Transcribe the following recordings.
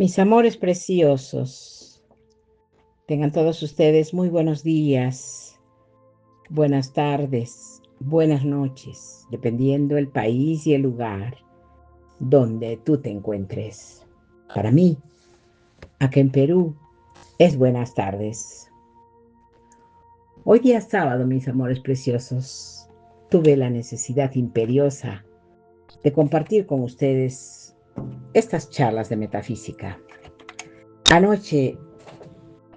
Mis amores preciosos, tengan todos ustedes muy buenos días, buenas tardes, buenas noches, dependiendo el país y el lugar donde tú te encuentres. Para mí, acá en Perú, es buenas tardes. Hoy día sábado, mis amores preciosos, tuve la necesidad imperiosa de compartir con ustedes estas charlas de metafísica. Anoche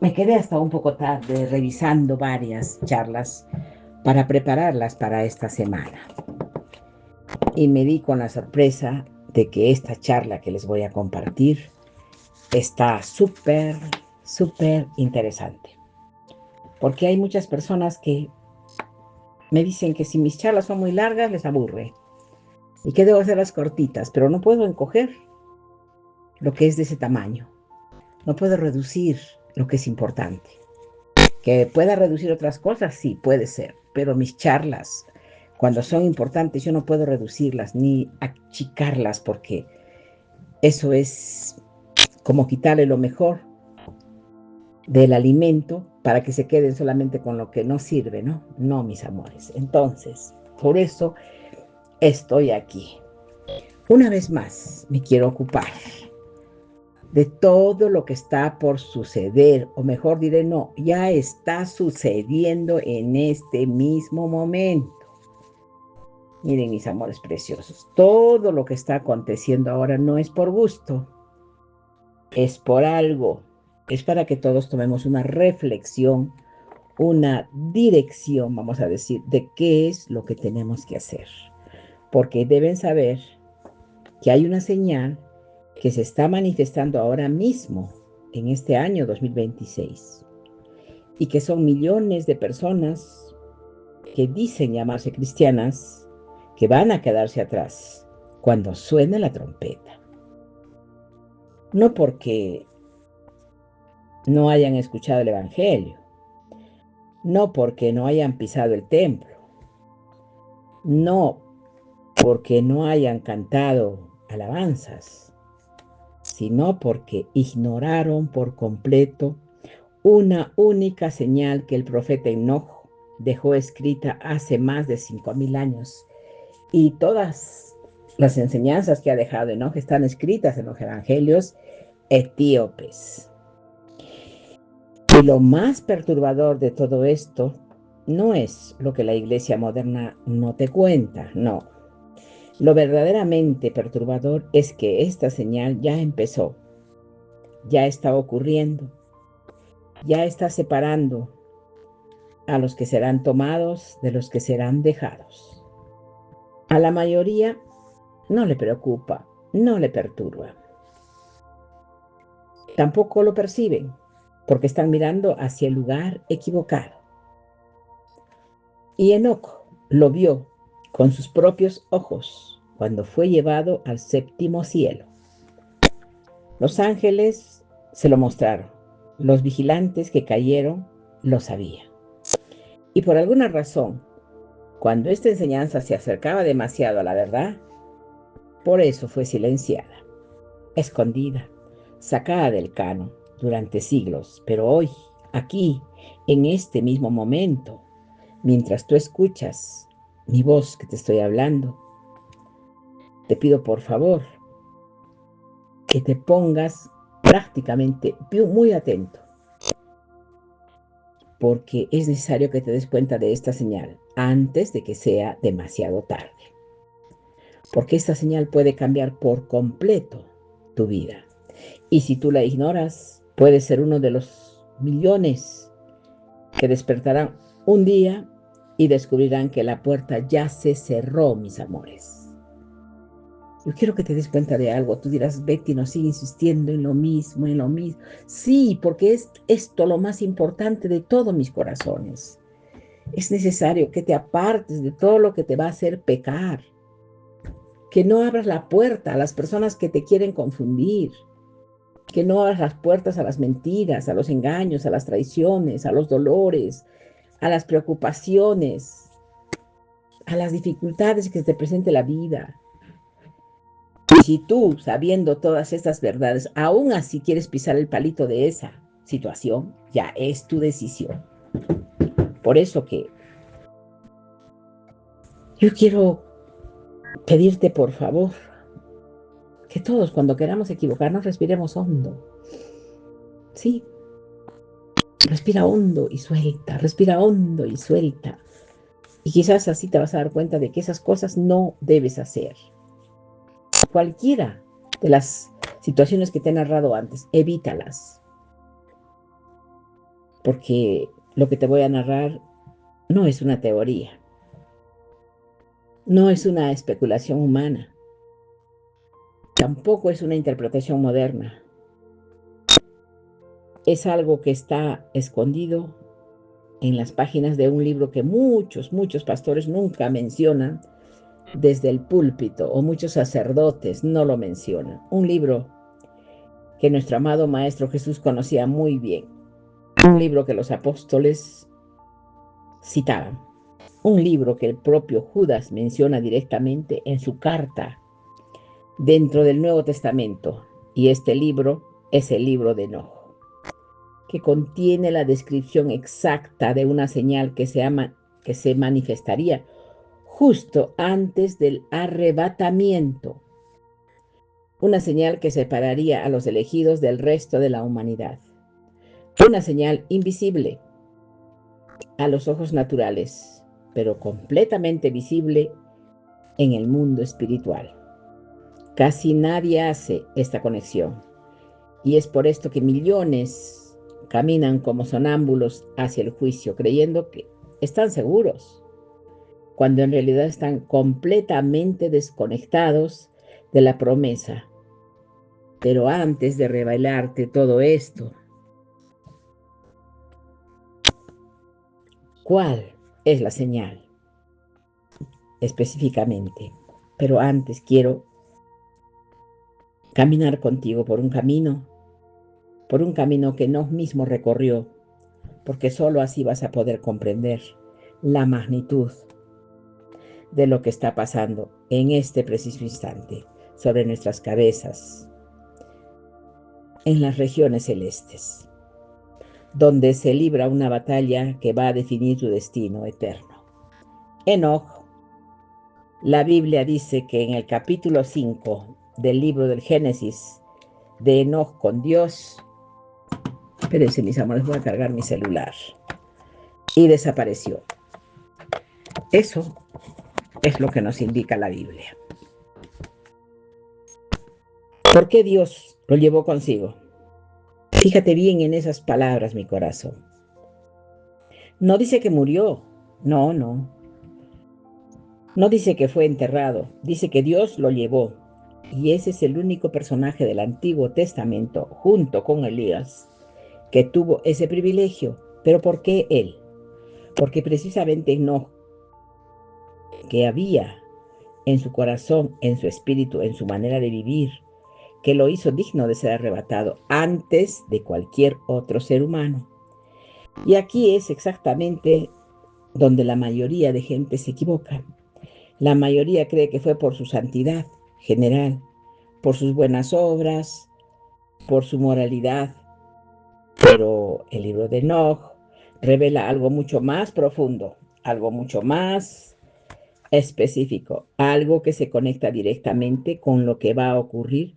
me quedé hasta un poco tarde revisando varias charlas para prepararlas para esta semana. Y me di con la sorpresa de que esta charla que les voy a compartir está súper interesante. Porque hay muchas personas que me dicen que si mis charlas son muy largas les aburre y que debo hacerlas cortitas, pero no puedo encoger lo que es de ese tamaño. No puedo reducir lo que es importante. Que pueda reducir otras cosas, sí, puede ser, pero mis charlas, cuando son importantes, yo no puedo reducirlas ni achicarlas porque eso es como quitarle lo mejor del alimento para que se queden solamente con lo que no sirve, ¿no? No, mis amores. Entonces, por eso estoy aquí. Una vez más, me quiero ocupar de todo lo que está por suceder, o mejor diré, no, ya está sucediendo en este mismo momento. Miren, mis amores preciosos, todo lo que está aconteciendo ahora no es por gusto, es por algo, es para que todos tomemos una reflexión, una dirección, vamos a decir, de qué es lo que tenemos que hacer. Porque deben saber que hay una señal que se está manifestando ahora mismo, en este año 2026, y que son millones de personas que dicen llamarse cristianas, que van a quedarse atrás cuando suene la trompeta. No porque no hayan escuchado el Evangelio, no porque no hayan pisado el templo, no porque no hayan cantado alabanzas, sino porque ignoraron por completo una única señal que el profeta Enoch dejó escrita hace más de 5.000 años. Y todas las enseñanzas que ha dejado Enoch están escritas en los evangelios etíopes. Y lo más perturbador de todo esto no es lo que la iglesia moderna no te cuenta, no. Lo verdaderamente perturbador es que esta señal ya empezó, ya está ocurriendo, ya está separando a los que serán tomados de los que serán dejados. A la mayoría no le preocupa, no le perturba. Tampoco lo perciben, porque están mirando hacia el lugar equivocado. Y Enoc lo vio con sus propios ojos cuando fue llevado al séptimo cielo. Los ángeles se lo mostraron. Los vigilantes que cayeron lo sabían. Y por alguna razón, cuando esta enseñanza se acercaba demasiado a la verdad, por eso fue silenciada, escondida, sacada del canon durante siglos. Pero hoy, aquí, en este mismo momento, mientras tú escuchas mi voz que te estoy hablando, te pido por favor que te pongas prácticamente muy atento, porque es necesario que te des cuenta de esta señal antes de que sea demasiado tarde. Porque esta señal puede cambiar por completo tu vida. Y si tú la ignoras, puedes ser uno de los millones que despertarán un día y descubrirán que la puerta ya se cerró, mis amores. Yo quiero que te des cuenta de algo. Tú dirás, Betty, no sigue insistiendo en lo mismo, en lo mismo. Sí, porque es esto lo más importante de todos mis corazones. Es necesario que te apartes de todo lo que te va a hacer pecar. Que no abras la puerta a las personas que te quieren confundir. Que no abras las puertas a las mentiras, a los engaños, a las traiciones, a los dolores, a las preocupaciones, a las dificultades que te presente la vida. Y si tú, sabiendo todas estas verdades, aún así quieres pisar el palito de esa situación, ya es tu decisión. Por eso que yo quiero pedirte, por favor, que todos cuando queramos equivocarnos respiremos hondo. Sí, respira hondo y suelta, respira hondo y suelta. Y quizás así te vas a dar cuenta de que esas cosas no debes hacer. Cualquiera de las situaciones que te he narrado antes, evítalas. Porque lo que te voy a narrar no es una teoría, no es una especulación humana, tampoco es una interpretación moderna. Es algo que está escondido en las páginas de un libro que muchos pastores nunca mencionan desde el púlpito, o muchos sacerdotes no lo mencionan. Un libro que nuestro amado Maestro Jesús conocía muy bien. Un libro que los apóstoles citaban. Un libro que el propio Judas menciona directamente en su carta dentro del Nuevo Testamento. Y este libro es el libro de Enoch, que contiene la descripción exacta de una señal que se manifestaría justo antes del arrebatamiento. Una señal que separaría a los elegidos del resto de la humanidad. Una señal invisible a los ojos naturales, pero completamente visible en el mundo espiritual. Casi nadie hace esta conexión, y es por esto que millones caminan como sonámbulos hacia el juicio, creyendo que están seguros, cuando en realidad están completamente desconectados de la promesa. Pero antes de revelarte todo esto, ¿cuál es la señal específicamente? Pero antes quiero caminar contigo por un camino que Enoch mismo recorrió, porque solo así vas a poder comprender la magnitud de lo que está pasando en este preciso instante sobre nuestras cabezas, en las regiones celestes, donde se libra una batalla que va a definir tu destino eterno. Enoch, la Biblia dice que en el capítulo 5 del libro del Génesis, de Enoch con Dios, espérense mis amores, voy a cargar mi celular, y desapareció. Eso es lo que nos indica la Biblia. ¿Por qué Dios lo llevó consigo? Fíjate bien en esas palabras, mi corazón. No dice que murió, no. No dice que fue enterrado, dice que Dios lo llevó. Y ese es el único personaje del Antiguo Testamento, junto con Elías, que tuvo ese privilegio. ¿Pero por qué él? Porque precisamente no, que había en su corazón, en su espíritu, en su manera de vivir, que lo hizo digno de ser arrebatado antes de cualquier otro ser humano. Y aquí es exactamente donde la mayoría de gente se equivoca. La mayoría cree que fue por su santidad general, por sus buenas obras, por su moralidad. Pero el libro de Enoch revela algo mucho más profundo, algo mucho más específico, algo que se conecta directamente con lo que va a ocurrir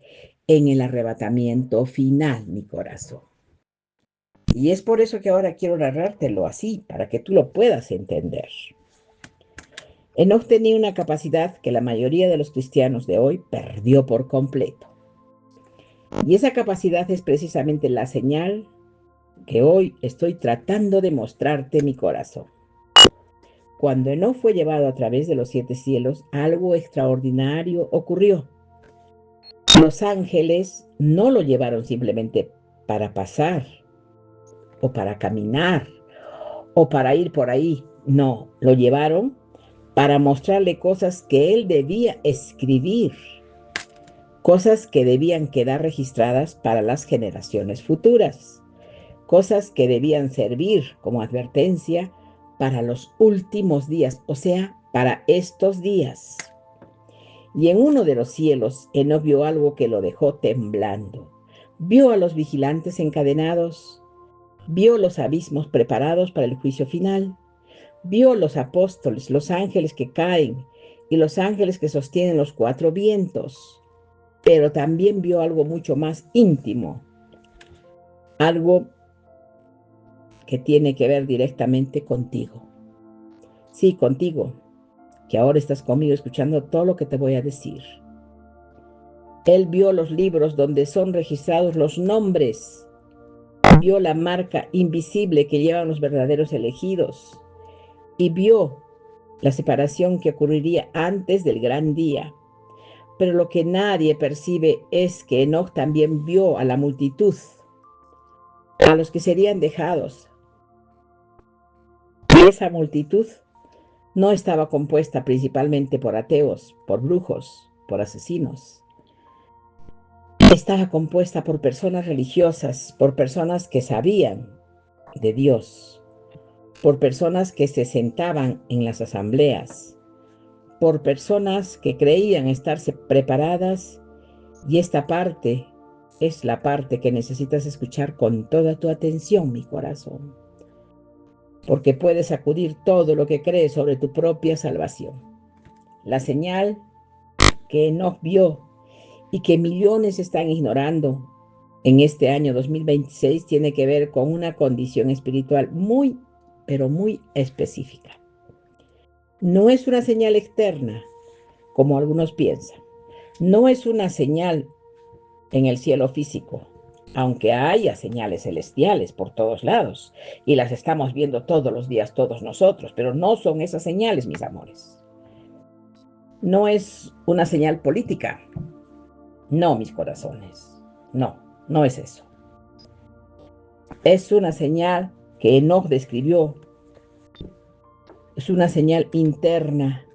en el arrebatamiento final, mi corazón. Y es por eso que ahora quiero narrártelo así, para que tú lo puedas entender. Enoch tenía una capacidad que la mayoría de los cristianos de hoy perdió por completo. Y esa capacidad es precisamente la señal que hoy estoy tratando de mostrarte, mi corazón. Cuando Enoch fue llevado a través de los 7 cielos, algo extraordinario ocurrió. Los ángeles no lo llevaron simplemente para pasar, o para caminar, o para ir por ahí. No, lo llevaron para mostrarle cosas que él debía escribir, cosas que debían quedar registradas para las generaciones futuras, cosas que debían servir como advertencia para los últimos días, o sea, para estos días. Y en uno de los cielos, Enoc vio algo que lo dejó temblando. Vio a los vigilantes encadenados, vio los abismos preparados para el juicio final, vio los apóstoles, los ángeles que caen y los ángeles que sostienen los cuatro vientos, pero también vio algo mucho más íntimo, algo que tiene que ver directamente contigo. Sí, contigo, que ahora estás conmigo escuchando todo lo que te voy a decir. Él vio los libros donde son registrados los nombres, vio la marca invisible que llevan los verdaderos elegidos y vio la separación que ocurriría antes del gran día. Pero lo que nadie percibe es que Enoc también vio a la multitud, a los que serían dejados. Y esa multitud no estaba compuesta principalmente por ateos, por brujos, por asesinos. Estaba compuesta por personas religiosas, por personas que sabían de Dios, por personas que se sentaban en las asambleas, por personas que creían estarse preparadas, y esta parte es la parte que necesitas escuchar con toda tu atención, mi corazón, porque puedes sacudir todo lo que crees sobre tu propia salvación. La señal que Enoc vio y que millones están ignorando en este año 2026 tiene que ver con una condición espiritual muy, pero muy específica. No es una señal externa, como algunos piensan. No es una señal en el cielo físico, aunque haya señales celestiales por todos lados, y las estamos viendo todos los días todos nosotros, pero no son esas señales, mis amores. No es una señal política. No, mis corazones. No, no es eso. Es una señal que Enoc describió. Es una señal interna,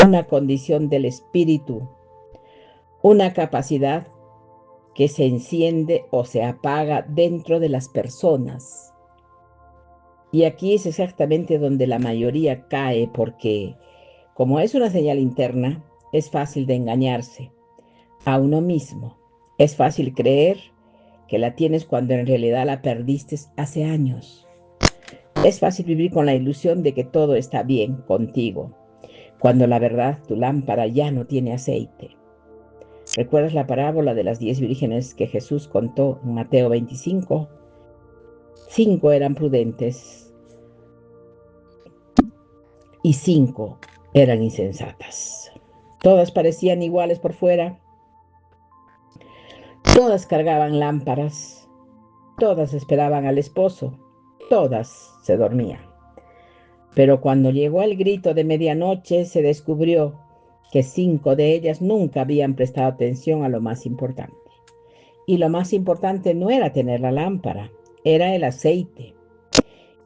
una condición del espíritu, una capacidad que se enciende o se apaga dentro de las personas. Y aquí es exactamente donde la mayoría cae, porque como es una señal interna, es fácil de engañarse a uno mismo. Es fácil creer que la tienes cuando en realidad la perdiste hace años. Es fácil vivir con la ilusión de que todo está bien contigo, cuando la verdad tu lámpara ya no tiene aceite. ¿Recuerdas la parábola de las 10 vírgenes que Jesús contó en Mateo 25? 5 eran prudentes y 5 eran insensatas. Todas parecían iguales por fuera, todas cargaban lámparas, todas esperaban al esposo, todas se dormían. Pero cuando llegó el grito de medianoche se descubrió que 5 de ellas nunca habían prestado atención a lo más importante. Y lo más importante no era tener la lámpara, era el aceite.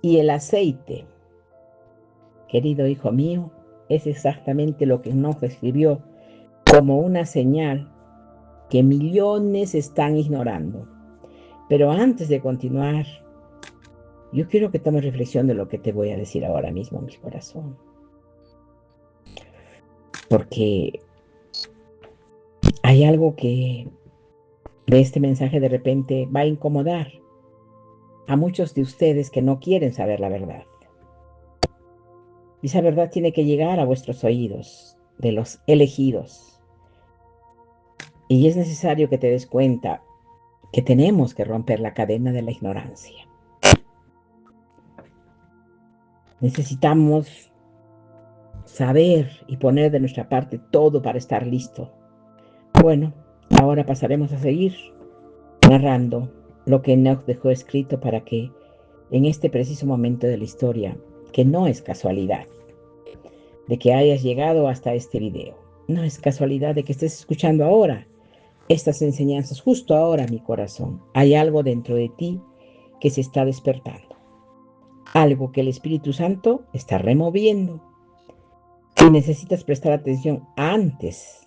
Y el aceite, querido hijo mío, es exactamente lo que Enoc escribió como una señal que millones están ignorando. Pero antes de continuar, yo quiero que tomes reflexión de lo que te voy a decir ahora mismo, mi corazón. Porque hay algo que de este mensaje de repente va a incomodar a muchos de ustedes que no quieren saber la verdad. Y esa verdad tiene que llegar a vuestros oídos de los elegidos. Y es necesario que te des cuenta que tenemos que romper la cadena de la ignorancia. Necesitamos saber y poner de nuestra parte todo para estar listo. Bueno, ahora pasaremos a seguir narrando lo que Enoc dejó escrito para que en este preciso momento de la historia, que no es casualidad de que hayas llegado hasta este video, no es casualidad de que estés escuchando ahora estas enseñanzas justo ahora, mi corazón. Hay algo dentro de ti que se está despertando, algo que el Espíritu Santo está removiendo y necesitas prestar atención antes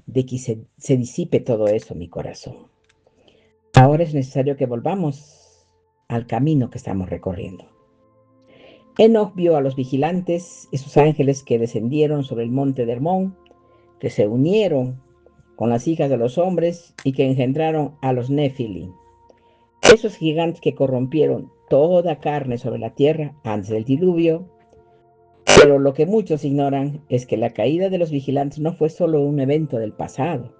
de que se disipe todo eso, mi corazón. Ahora es necesario que volvamos al camino que estamos recorriendo. Enoc vio a los vigilantes, esos ángeles que descendieron sobre el monte de Hermón, que se unieron con las hijas de los hombres y que engendraron a los Nefilim, esos gigantes que corrompieron toda carne sobre la tierra antes del diluvio. Pero lo que muchos ignoran es que la caída de los vigilantes no fue solo un evento del pasado,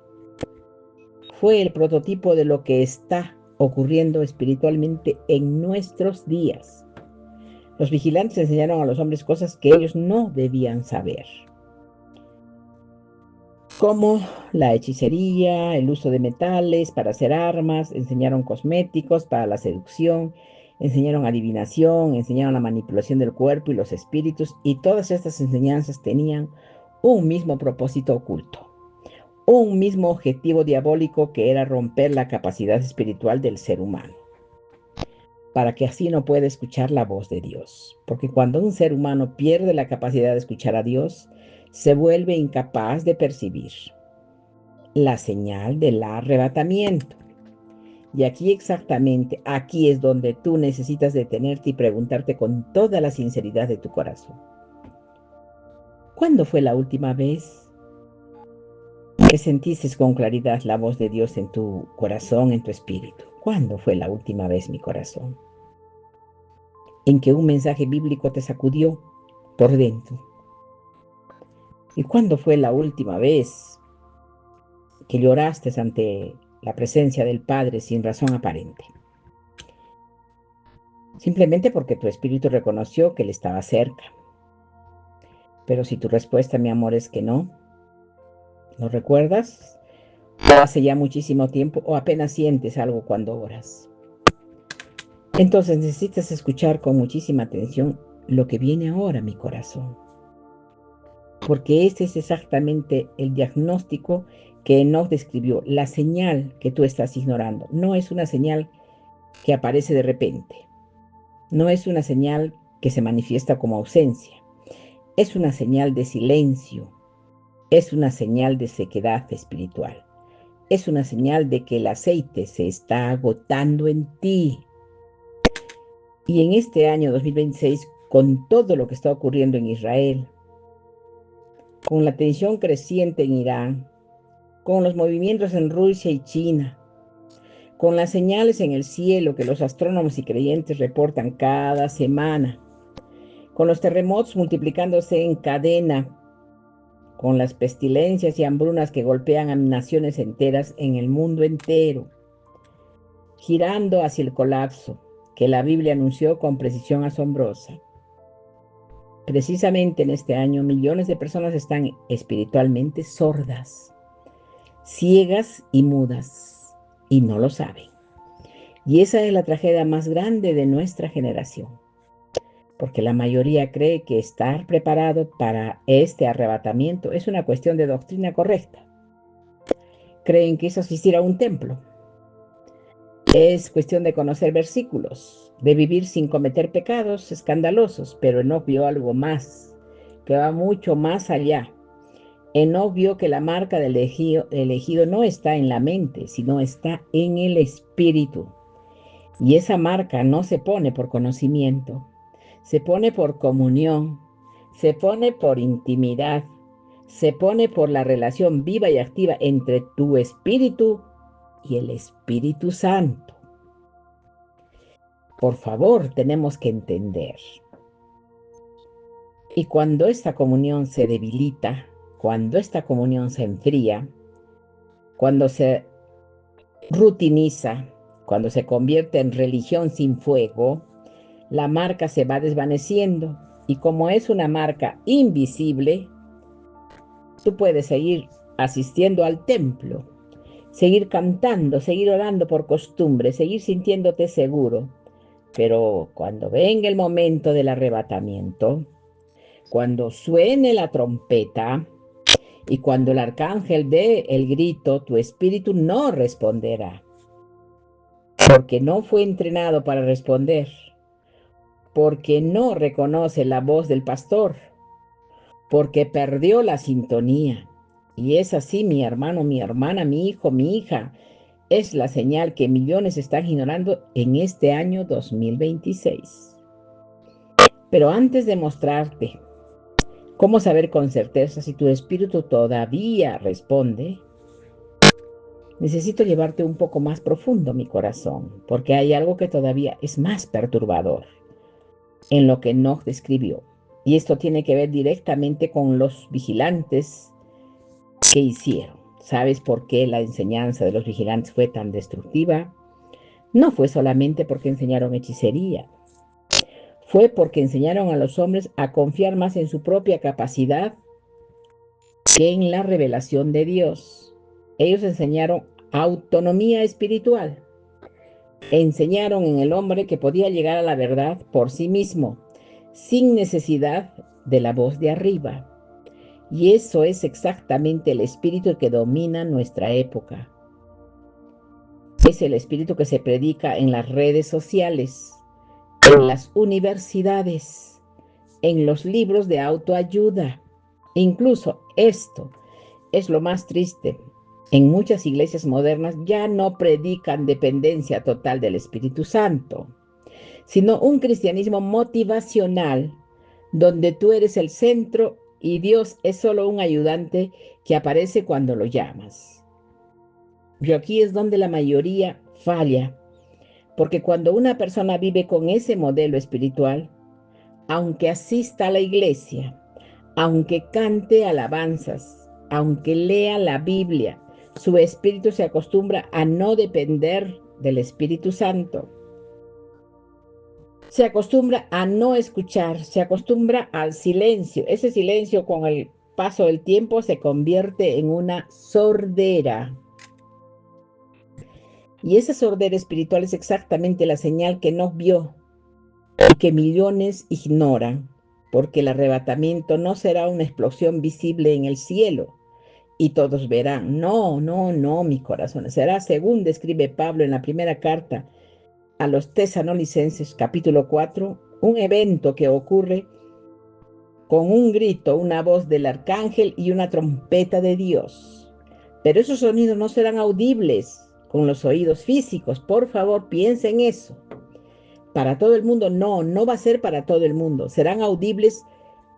fue el prototipo de lo que está ocurriendo espiritualmente en nuestros días. Los vigilantes enseñaron a los hombres cosas que ellos no debían saber, como la hechicería, el uso de metales para hacer armas, enseñaron cosméticos para la seducción, enseñaron adivinación, enseñaron la manipulación del cuerpo y los espíritus, y todas estas enseñanzas tenían un mismo propósito oculto, un mismo objetivo diabólico, que era romper la capacidad espiritual del ser humano, para que así no pueda escuchar la voz de Dios. Porque cuando un ser humano pierde la capacidad de escuchar a Dios, se vuelve incapaz de percibir la señal del arrebatamiento. Y aquí exactamente, aquí es donde tú necesitas detenerte y preguntarte con toda la sinceridad de tu corazón: ¿cuándo fue la última vez que sentiste con claridad la voz de Dios en tu corazón, en tu espíritu? ¿Cuándo fue la última vez, mi corazón, en que un mensaje bíblico te sacudió por dentro? ¿Y cuándo fue la última vez que lloraste ante la presencia del Padre sin razón aparente? Simplemente porque tu espíritu reconoció que Él estaba cerca. Pero si tu respuesta, mi amor, es que no, ¿no recuerdas? O hace ya muchísimo tiempo, o apenas sientes algo cuando oras. Entonces necesitas escuchar con muchísima atención lo que viene ahora, mi corazón. Porque ese es exactamente el diagnóstico que Enoch describió. La señal que tú estás ignorando no es una señal que aparece de repente. No es una señal que se manifiesta como ausencia. Es una señal de silencio. Es una señal de sequedad espiritual. Es una señal de que el aceite se está agotando en ti. Y en este año 2026, con todo lo que está ocurriendo en Israel, con la tensión creciente en Irán, con los movimientos en Rusia y China, con las señales en el cielo que los astrónomos y creyentes reportan cada semana, con los terremotos multiplicándose en cadena, con las pestilencias y hambrunas que golpean a naciones enteras en el mundo entero, girando hacia el colapso que la Biblia anunció con precisión asombrosa. Precisamente en este año, millones de personas están espiritualmente sordas, ciegas y mudas, y no lo saben. Y esa es la tragedia más grande de nuestra generación, porque la mayoría cree que estar preparado para este arrebatamiento es una cuestión de doctrina correcta. Creen que es asistir a un templo. Es cuestión de conocer versículos, de vivir sin cometer pecados escandalosos, pero Enoch vio algo más, que va mucho más allá. Enoch vio que la marca del elegido no está en la mente, sino está en el espíritu. Y esa marca no se pone por conocimiento, se pone por comunión, se pone por intimidad, se pone por la relación viva y activa entre tu espíritu y el Espíritu Santo. Por favor, tenemos que entender. Y cuando esta comunión se debilita, cuando esta comunión se enfría, cuando se rutiniza, cuando se convierte en religión sin fuego, la marca se va desvaneciendo. Y como es una marca invisible, tú puedes seguir asistiendo al templo, seguir cantando, seguir orando por costumbre, seguir sintiéndote seguro. Pero cuando venga el momento del arrebatamiento, cuando suene la trompeta y cuando el arcángel dé el grito, tu espíritu no responderá, porque no fue entrenado para responder, porque no reconoce la voz del pastor, porque perdió la sintonía. Y es así, mi hermano, mi hermana, mi hijo, mi hija. Es la señal que millones están ignorando en este año 2026. Pero antes de mostrarte ¿Cómo saber con certeza si tu espíritu todavía responde? Necesito llevarte un poco más profundo, mi corazón, porque hay algo que todavía es más perturbador en lo que Enoch describió. Y esto tiene que ver directamente con los vigilantes que hicieron. ¿Sabes por qué la enseñanza de los vigilantes fue tan destructiva? No fue solamente porque enseñaron hechicería, fue porque enseñaron a los hombres a confiar más en su propia capacidad que en la revelación de Dios. Ellos enseñaron autonomía espiritual. Enseñaron en el hombre que podía llegar a la verdad por sí mismo, sin necesidad de la voz de arriba. Y eso es exactamente el espíritu que domina nuestra época. Es el espíritu que se predica en las redes sociales, en las universidades, en los libros de autoayuda. Incluso esto es lo más triste. En muchas iglesias modernas ya no predican dependencia total del Espíritu Santo, sino un cristianismo motivacional, donde tú eres el centro y Dios es solo un ayudante que aparece cuando lo llamas. Y aquí es donde la mayoría falla, porque cuando una persona vive con ese modelo espiritual, aunque asista a la iglesia, aunque cante alabanzas, aunque lea la Biblia, su espíritu se acostumbra a no depender del Espíritu Santo. Se acostumbra a no escuchar, se acostumbra al silencio. Ese silencio con el paso del tiempo se convierte en una sordera. Y esa sordera espiritual es exactamente la señal que no vio y que millones ignoran, porque el arrebatamiento no será una explosión visible en el cielo y todos verán. No, no, no, mi corazón. Será, según describe Pablo en la primera carta a los Tesalonicenses, capítulo 4, un evento que ocurre con un grito, una voz del arcángel y una trompeta de Dios. Pero esos sonidos no serán audibles con los oídos físicos. Por favor, piensa en eso. Para todo el mundo, no, no va a ser para todo el mundo. Serán audibles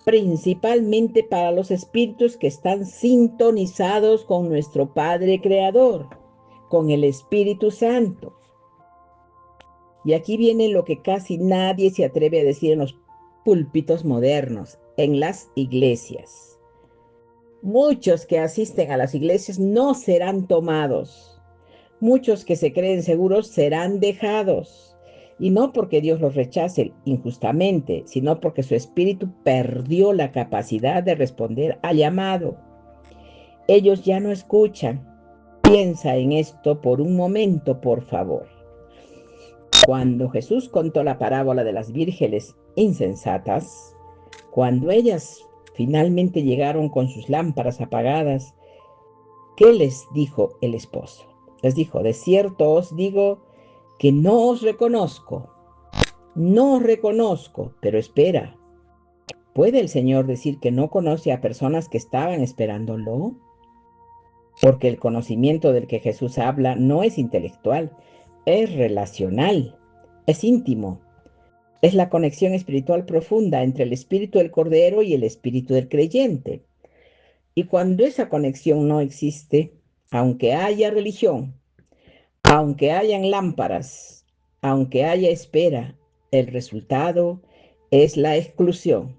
principalmente para los espíritus que están sintonizados con nuestro Padre Creador, con el Espíritu Santo. Y aquí viene lo que casi nadie se atreve a decir en los púlpitos modernos, en las iglesias. Muchos que asisten a las iglesias no serán tomados. Muchos que se creen seguros serán dejados. Y no porque Dios los rechace injustamente, sino porque su espíritu perdió la capacidad de responder al llamado. Ellos ya no escuchan. Piensa en esto por un momento, por favor. Cuando Jesús contó la parábola de las vírgenes insensatas, cuando ellas finalmente llegaron con sus lámparas apagadas, ¿qué les dijo el esposo? Les dijo, de cierto os digo que no os reconozco, pero espera, ¿puede el Señor decir que no conoce a personas que estaban esperándolo? Porque el conocimiento del que Jesús habla no es intelectual, es relacional, es íntimo. Es la conexión espiritual profunda entre el espíritu del Cordero y el espíritu del creyente. Y cuando esa conexión no existe, aunque haya religión, aunque hayan lámparas, aunque haya espera, el resultado es la exclusión.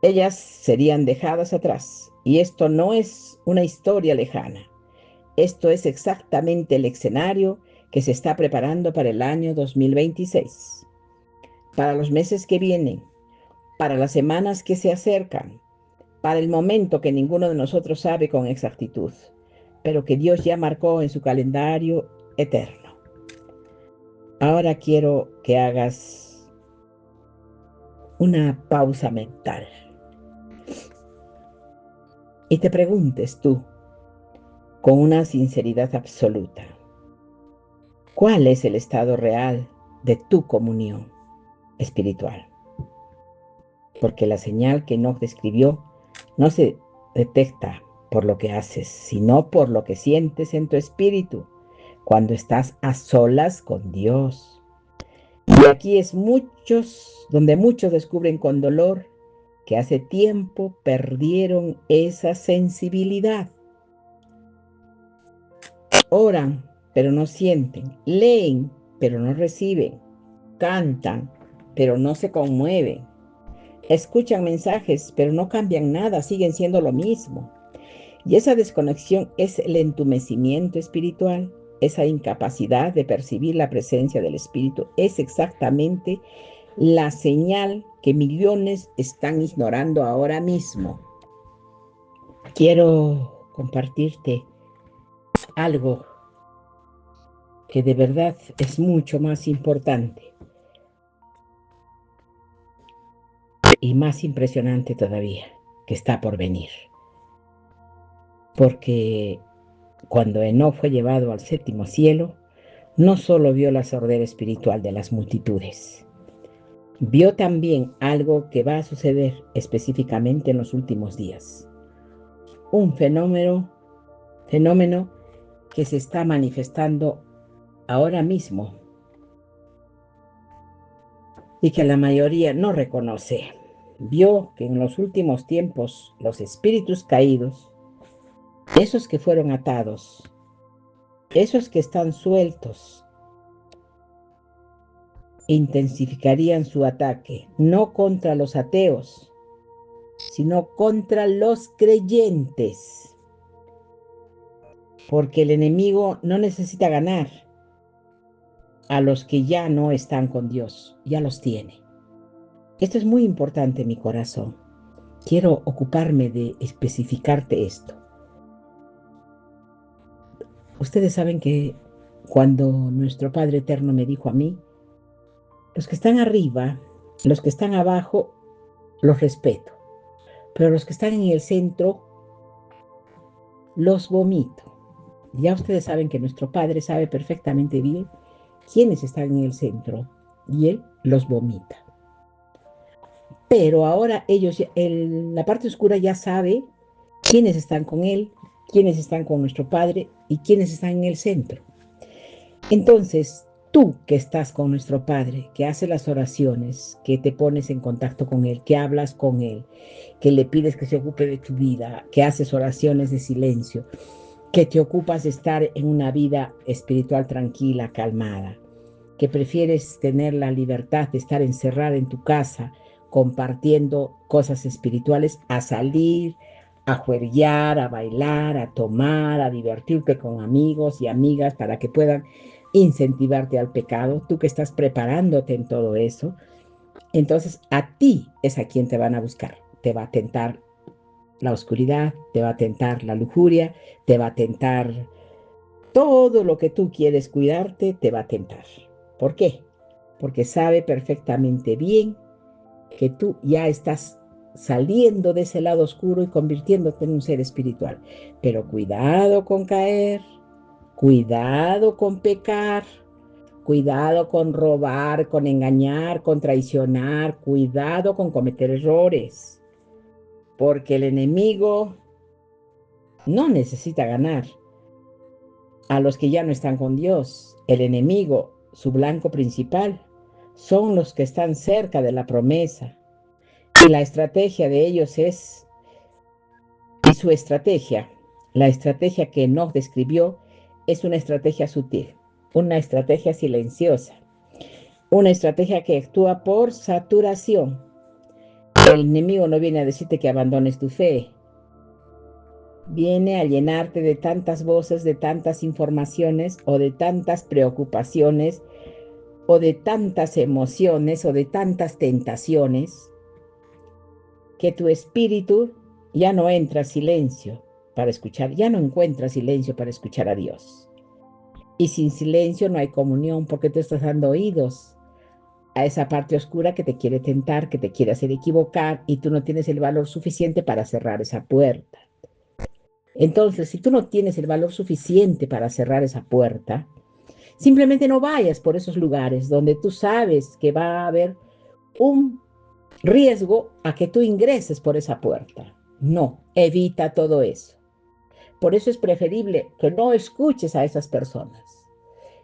Ellas serían dejadas atrás. Y esto no es una historia lejana. Esto es exactamente el escenario que se está preparando para el año 2026, para los meses que vienen, para las semanas que se acercan, para el momento que ninguno de nosotros sabe con exactitud, pero que Dios ya marcó en su calendario eterno. Ahora quiero que hagas una pausa mental y te preguntes tú, con una sinceridad absoluta, ¿cuál es el estado real de tu comunión espiritual? Porque la señal que Enoch describió no se detecta por lo que haces, sino por lo que sientes en tu espíritu cuando estás a solas con Dios. Y aquí es donde muchos descubren con dolor que hace tiempo perdieron esa sensibilidad. Oran, pero no sienten. Leen, pero no reciben. Cantan, pero no se conmueven. Escuchan mensajes, pero no cambian nada, siguen siendo lo mismo. Y esa desconexión es el entumecimiento espiritual, esa incapacidad de percibir la presencia del Espíritu es exactamente la señal que millones están ignorando ahora mismo. Quiero compartirte algo que de verdad es mucho más importante y más impresionante todavía, que está por venir. Porque cuando Enoc fue llevado al séptimo cielo, no solo vio la sordera espiritual de las multitudes, vio también algo que va a suceder específicamente en los últimos días. Un fenómeno que se está manifestando ahora mismo y que la mayoría no reconoce. Vio que en los últimos tiempos los espíritus caídos, esos que fueron atados, esos que están sueltos, intensificarían su ataque, no contra los ateos, sino contra los creyentes. Porque el enemigo no necesita ganar a los que ya no están con Dios, ya los tiene. Esto es muy importante en mi corazón. Quiero ocuparme de especificarte esto. Ustedes saben que cuando nuestro Padre Eterno me dijo a mí, los que están arriba, los que están abajo, los respeto, pero los que están en el centro, los vomito. Ya ustedes saben que nuestro Padre sabe perfectamente bien quiénes están en el centro y Él los vomita. Pero ahora ellos, la parte oscura ya sabe quiénes están con Él, quiénes están con nuestro Padre y quiénes están en el centro. Entonces, tú que estás con nuestro Padre, que haces las oraciones, que te pones en contacto con Él, que hablas con Él, que le pides que se ocupe de tu vida, que haces oraciones de silencio, que te ocupas de estar en una vida espiritual tranquila, calmada, que prefieres tener la libertad de estar encerrada en tu casa compartiendo cosas espirituales a salir, a juerguear, a bailar, a tomar, a divertirte con amigos y amigas para que puedan incentivarte al pecado, tú que estás preparándote en todo eso, entonces a ti es a quien te van a buscar, te va a tentar la oscuridad, te va a tentar la lujuria, te va a tentar todo lo que tú quieres cuidarte, te va a tentar. ¿Por qué? Porque sabe perfectamente bien que tú ya estás saliendo de ese lado oscuro y convirtiéndote en un ser espiritual. Pero cuidado con caer, cuidado con pecar, cuidado con robar, con engañar, con traicionar, cuidado con cometer errores. Porque el enemigo no necesita ganar a los que ya no están con Dios. El enemigo, su blanco principal, son los que están cerca de la promesa. Y la estrategia de ellos es, y su estrategia, la estrategia que Enoc describió, es una estrategia sutil, una estrategia silenciosa, una estrategia que actúa por saturación. El enemigo no viene a decirte que abandones tu fe, viene a llenarte de tantas voces, de tantas informaciones o de tantas preocupaciones o de tantas emociones o de tantas tentaciones que tu espíritu ya no entra silencio para escuchar, ya no encuentra silencio para escuchar a Dios. Y sin silencio no hay comunión porque tú estás dando oídos a esa parte oscura que te quiere tentar, que te quiere hacer equivocar y tú no tienes el valor suficiente para cerrar esa puerta. Entonces, si tú no tienes el valor suficiente para cerrar esa puerta, simplemente no vayas por esos lugares donde tú sabes que va a haber un riesgo a que tú ingreses por esa puerta. No, evita todo eso. Por eso es preferible que no escuches a esas personas.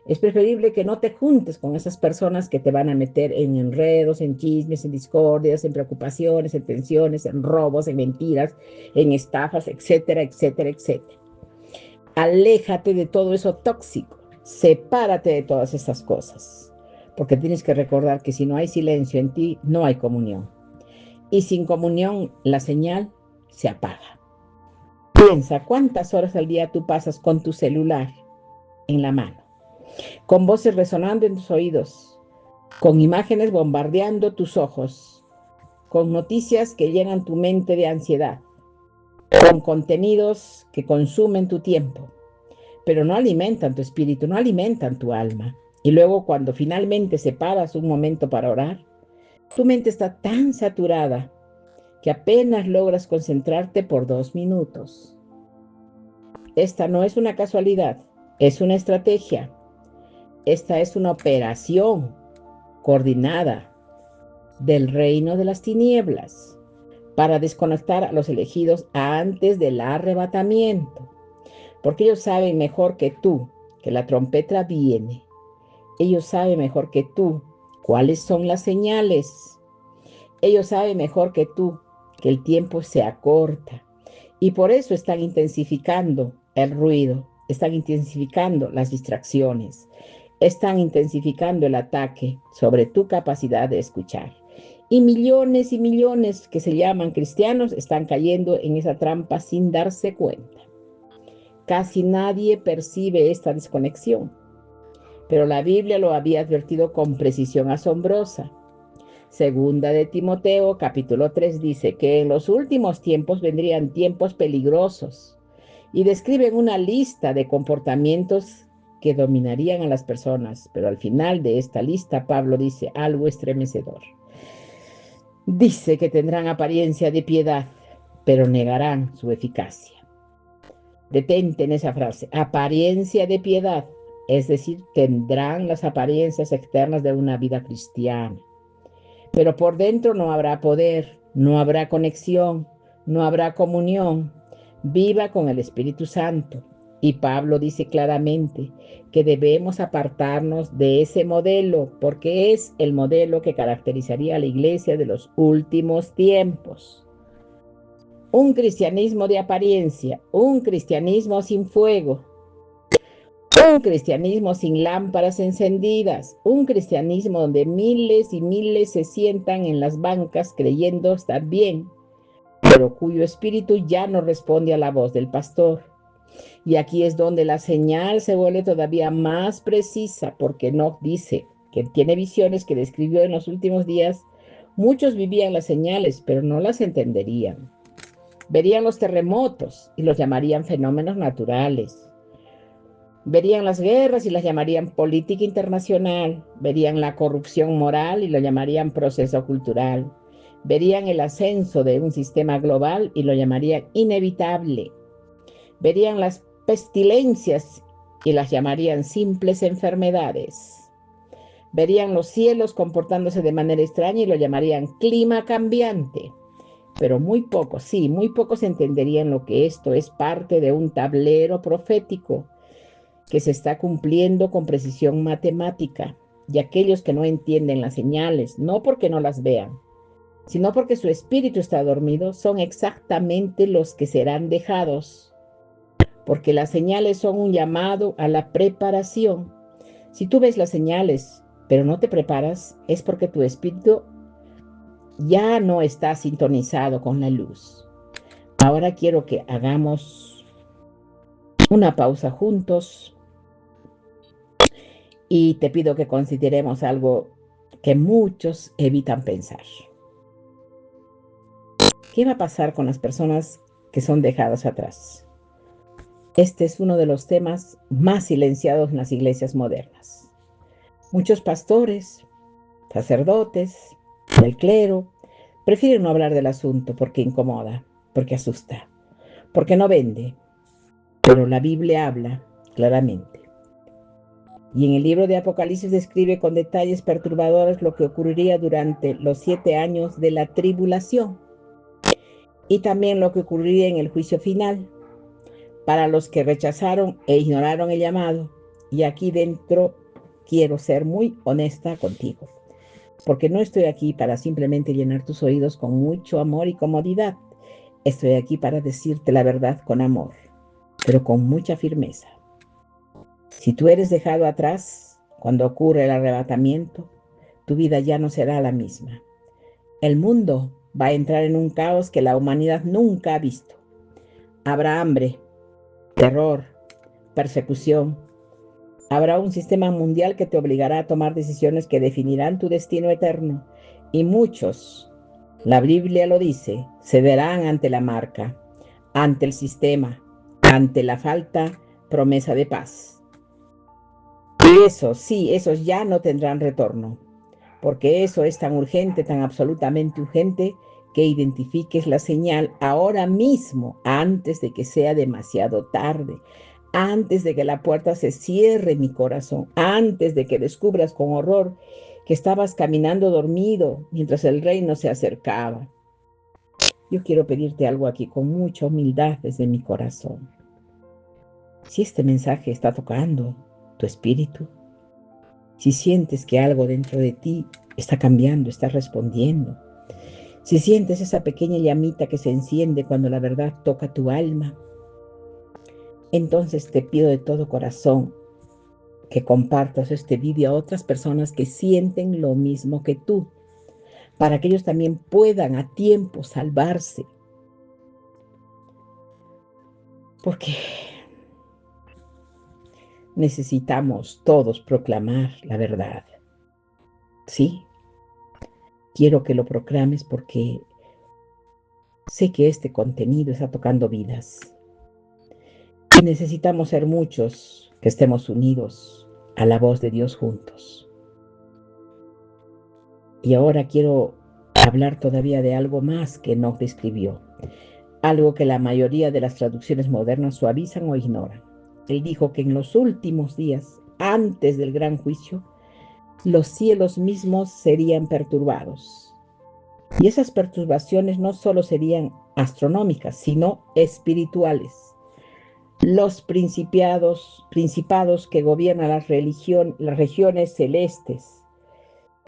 Es preferible que no te juntes con esas personas que te van a meter en enredos, en chismes, en discordias, en preocupaciones, en tensiones, en robos, en mentiras, en estafas, etcétera, etcétera, etcétera. Aléjate de todo eso tóxico. Sepárate de todas esas cosas. Porque tienes que recordar que si no hay silencio en ti, no hay comunión. Y sin comunión, la señal se apaga. Piensa cuántas horas al día tú pasas con tu celular en la mano, con voces resonando en tus oídos, con imágenes bombardeando tus ojos, con noticias que llenan tu mente de ansiedad, con contenidos que consumen tu tiempo, pero no alimentan tu espíritu, no alimentan tu alma. Y luego cuando finalmente separas un momento para orar, tu mente está tan saturada que apenas logras concentrarte por 2 minutos. Esta no es una casualidad, es una estrategia. Esta es una operación coordinada del reino de las tinieblas para desconectar a los elegidos antes del arrebatamiento. Porque ellos saben mejor que tú que la trompeta viene. Ellos saben mejor que tú cuáles son las señales. Ellos saben mejor que tú que el tiempo se acorta. Y por eso están intensificando el ruido, están intensificando las distracciones, están intensificando el ataque sobre tu capacidad de escuchar. Y millones que se llaman cristianos están cayendo en esa trampa sin darse cuenta. Casi nadie percibe esta desconexión, pero la Biblia lo había advertido con precisión asombrosa. Segunda de Timoteo, capítulo 3, dice que en los últimos tiempos vendrían tiempos peligrosos y describen una lista de comportamientos que dominarían a las personas, pero al final de esta lista Pablo dice algo estremecedor. Dice que tendrán apariencia de piedad, pero negarán su eficacia. Detente en esa frase, apariencia de piedad, es decir, tendrán las apariencias externas de una vida cristiana. Pero por dentro no habrá poder, no habrá conexión, no habrá comunión. Viva con el Espíritu Santo. Y Pablo dice claramente que debemos apartarnos de ese modelo, porque es el modelo que caracterizaría a la iglesia de los últimos tiempos. Un cristianismo de apariencia, un cristianismo sin fuego, un cristianismo sin lámparas encendidas, un cristianismo donde miles y miles se sientan en las bancas creyendo estar bien, pero cuyo espíritu ya no responde a la voz del pastor. Y aquí es donde la señal se vuelve todavía más precisa, porque Enoc dice que tiene visiones que describió en los últimos días. Muchos vivían las señales, pero no las entenderían. Verían los terremotos y los llamarían fenómenos naturales. Verían las guerras y las llamarían política internacional. Verían la corrupción moral y lo llamarían proceso cultural. Verían el ascenso de un sistema global y lo llamarían inevitable. Verían las pestilencias y las llamarían simples enfermedades. Verían los cielos comportándose de manera extraña y lo llamarían clima cambiante. Pero muy pocos, sí, muy pocos entenderían lo que esto es parte de un tablero profético que se está cumpliendo con precisión matemática. Y aquellos que no entienden las señales, no porque no las vean, sino porque su espíritu está dormido, son exactamente los que serán dejados. Porque las señales son un llamado a la preparación. Si tú ves las señales, pero no te preparas, es porque tu espíritu ya no está sintonizado con la luz. Ahora quiero que hagamos una pausa juntos y te pido que consideremos algo que muchos evitan pensar. ¿Qué va a pasar con las personas que son dejadas atrás? Este es uno de los temas más silenciados en las iglesias modernas. Muchos pastores, sacerdotes, del clero, prefieren no hablar del asunto porque incomoda, porque asusta, porque no vende. Pero la Biblia habla claramente. Y en el libro de Apocalipsis describe con detalles perturbadores lo que ocurriría durante los 7 años de la tribulación y también lo que ocurriría en el juicio final para los que rechazaron e ignoraron el llamado Y aquí dentro quiero ser muy honesta contigo, porque no estoy aquí para simplemente llenar tus oídos con mucho amor y comodidad. Estoy aquí para decirte la verdad con amor, pero con mucha firmeza. Si tú eres dejado atrás cuando ocurre el arrebatamiento, tu vida ya no será la misma. El mundo va a entrar en un caos que la humanidad nunca ha visto. Habrá hambre, terror, persecución. Habrá un sistema mundial que te obligará a tomar decisiones que definirán tu destino eterno. Y muchos, la Biblia lo dice, cederán ante la marca, ante el sistema, ante la falta promesa de paz. Y esos, sí, esos ya no tendrán retorno, porque eso es tan urgente, tan absolutamente urgente, que identifiques la señal ahora mismo, antes de que sea demasiado tarde, antes de que la puerta se cierre, mi corazón, antes de que descubras con horror que estabas caminando dormido mientras el reino se acercaba. Yo quiero pedirte algo aquí con mucha humildad desde mi corazón. Si este mensaje está tocando tu espíritu, si sientes que algo dentro de ti está cambiando, está respondiendo, si sientes esa pequeña llamita que se enciende cuando la verdad toca tu alma, entonces te pido de todo corazón que compartas este vídeo a otras personas que sienten lo mismo que tú, para que ellos también puedan a tiempo salvarse. Porque necesitamos todos proclamar la verdad. Sí, quiero que lo proclames porque sé que este contenido está tocando vidas. Y necesitamos ser muchos que estemos unidos a la voz de Dios juntos. Y ahora quiero hablar todavía de algo más que Enoch describió, algo que la mayoría de las traducciones modernas suavizan o ignoran. Él dijo que en los últimos días, antes del gran juicio, los cielos mismos serían perturbados. Y esas perturbaciones no solo serían astronómicas, sino espirituales. Los principados que gobiernan las regiones celestes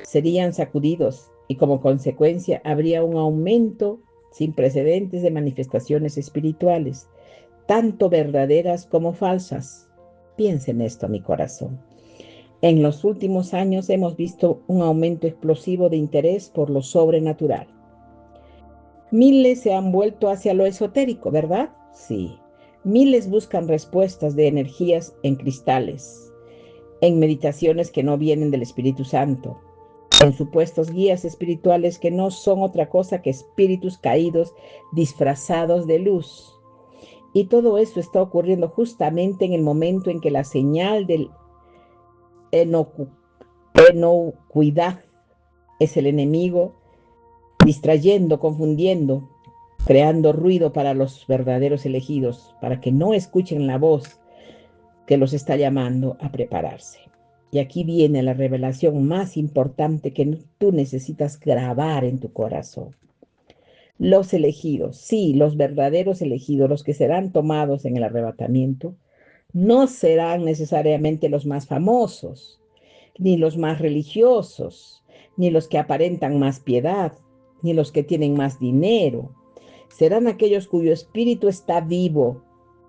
serían sacudidos y como consecuencia habría un aumento sin precedentes de manifestaciones espirituales, tanto verdaderas como falsas. Piensa en esto, mi corazón. En los últimos años hemos visto un aumento explosivo de interés por lo sobrenatural. Miles se han vuelto hacia lo esotérico, ¿verdad? Sí. Miles buscan respuestas de energías en cristales, en meditaciones que no vienen del Espíritu Santo, en supuestos guías espirituales que no son otra cosa que espíritus caídos disfrazados de luz. Y todo eso está ocurriendo justamente en el momento en que la señal del inocuidad es el enemigo, distrayendo, confundiendo, creando ruido para los verdaderos elegidos, para que no escuchen la voz que los está llamando a prepararse. Y aquí viene la revelación más importante que tú necesitas grabar en tu corazón. Los elegidos, sí, los verdaderos elegidos, los que serán tomados en el arrebatamiento, no serán necesariamente los más famosos, ni los más religiosos, ni los que aparentan más piedad, ni los que tienen más dinero. Serán aquellos cuyo espíritu está vivo,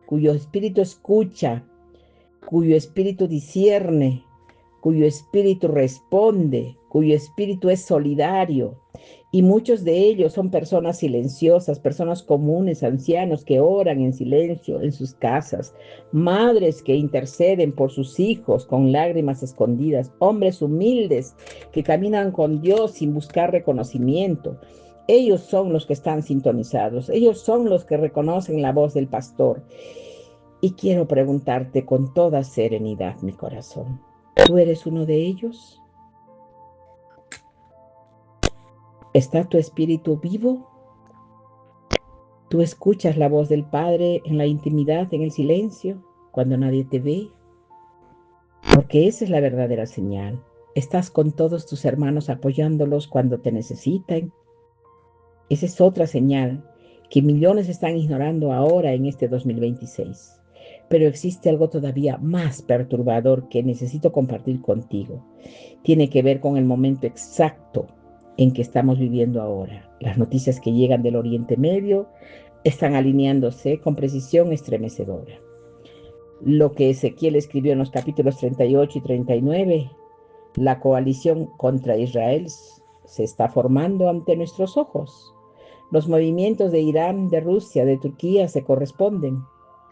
cuyo espíritu escucha, cuyo espíritu discierne, cuyo espíritu responde, cuyo espíritu es solidario. Y muchos de ellos son personas silenciosas, personas comunes, ancianos que oran en silencio en sus casas, madres que interceden por sus hijos con lágrimas escondidas, hombres humildes que caminan con Dios sin buscar reconocimiento. Ellos son los que están sintonizados, ellos son los que reconocen la voz del pastor. Y quiero preguntarte con toda serenidad, mi corazón, ¿tú eres uno de ellos? ¿Está tu espíritu vivo? ¿Tú escuchas la voz del Padre en la intimidad, en el silencio, cuando nadie te ve? Porque esa es la verdadera señal. ¿Estás con todos tus hermanos apoyándolos cuando te necesitan? Esa es otra señal que millones están ignorando ahora en este 2026. Pero existe algo todavía más perturbador que necesito compartir contigo. Tiene que ver con el momento exacto en que estamos viviendo ahora. Las noticias que llegan del Oriente Medio están alineándose con precisión estremecedora. Lo que Ezequiel escribió en los capítulos 38 y 39, la coalición contra Israel se está formando ante nuestros ojos. Los movimientos de Irán, de Rusia, de Turquía se corresponden